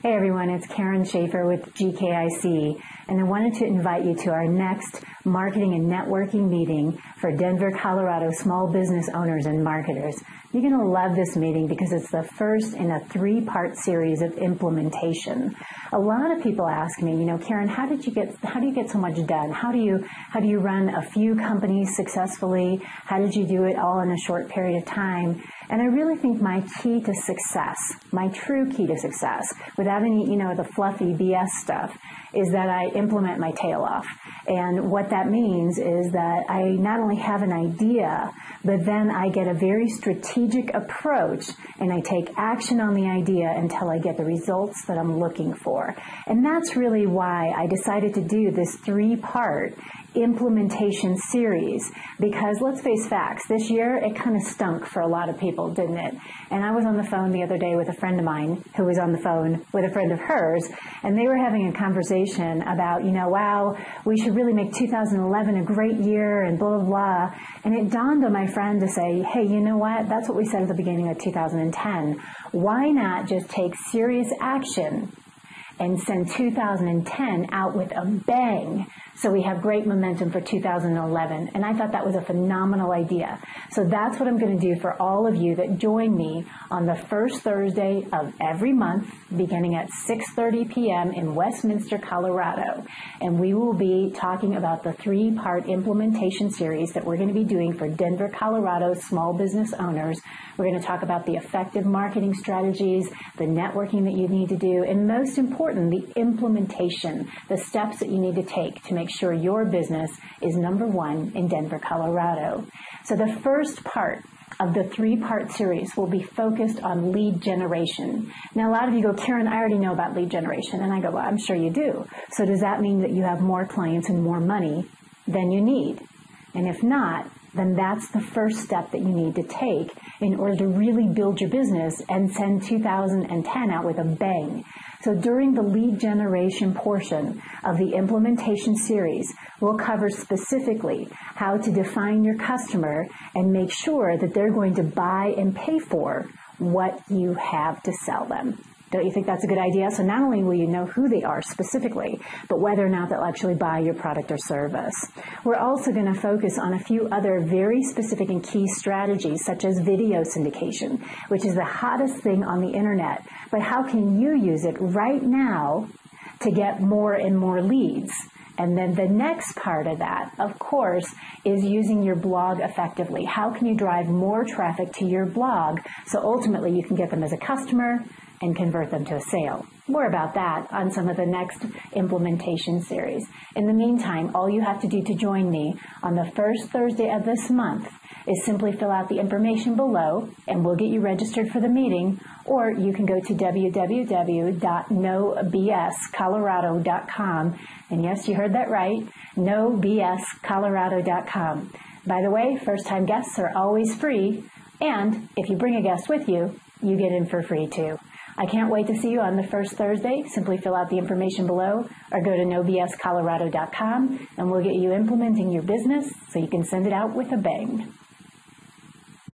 Hey everyone, it's Karen Schaefer with GKIC, and I wanted to invite you to our next marketing and networking meeting for Denver, Colorado small business owners and marketers. You're going to love this meeting because it's the first in a 3-part series of implementation. A lot of people ask me, Karen, how do you get so much done? How do you run a few companies successfully? How did you do it all in a short period of time? And I really think my key to success, my true key to success, without any, the fluffy BS stuff, is that I implement my tail off. And what that means is that I not only have an idea, but then I get a very strategic approach and I take action on the idea until I get the results that I'm looking for. And that's really why I decided to do this 3-part implementation series, because let's face facts, this year it kind of stunk for a lot of people, didn't it? And I was on the phone the other day with a friend of mine who was on the phone with a friend of hers, and they were having a conversation about, wow, we should really make 2011 a great year and blah, blah, blah. And it dawned on my friend to say, hey, you know what? That's what we said at the beginning of 2010. Why not just take serious action and send 2010 out with a bang so we have great momentum for 2011? And I thought that was a phenomenal idea. So that's what I'm going to do for all of you that join me on the first Thursday of every month, beginning at 6:30 p.m. in Westminster, Colorado. And we will be talking about the 3-part implementation series that we're going to be doing for Denver, Colorado small business owners. We're going to talk about the effective marketing strategies, the networking that you need to do, and most important, the implementation, the steps that you need to take to make sure your business is number 1 in Denver, Colorado. So the first part of the 3-part series will be focused on lead generation. Now, a lot of you go, Karen, I already know about lead generation. And I go, well, I'm sure you do. So does that mean that you have more clients and more money than you need? And if not, then that's the first step that you need to take in order to really build your business and send 2010 out with a bang. So during the lead generation portion of the implementation series, we'll cover specifically how to define your customer and make sure that they're going to buy and pay for what you have to sell them. Don't you think that's a good idea? So not only will you know who they are specifically, but whether or not they'll actually buy your product or service. We're also going to focus on a few other very specific and key strategies, such as video syndication, which is the hottest thing on the internet. But how can you use it right now to get more and more leads? And then the next part of that, of course, is using your blog effectively. How can you drive more traffic to your blog so ultimately you can get them as a customer and convert them to a sale? More about that on some of the next implementation series. In the meantime, all you have to do to join me on the first Thursday of this month is simply fill out the information below and we'll get you registered for the meeting, or you can go to www.nobscolorado.com. And yes, you heard that right, nobscolorado.com. By the way, first-time guests are always free, and if you bring a guest with you, you get in for free too. I can't wait to see you on the first Thursday. Simply fill out the information below or go to nobscolorado.com and we'll get you implementing your business so you can send it out with a bang.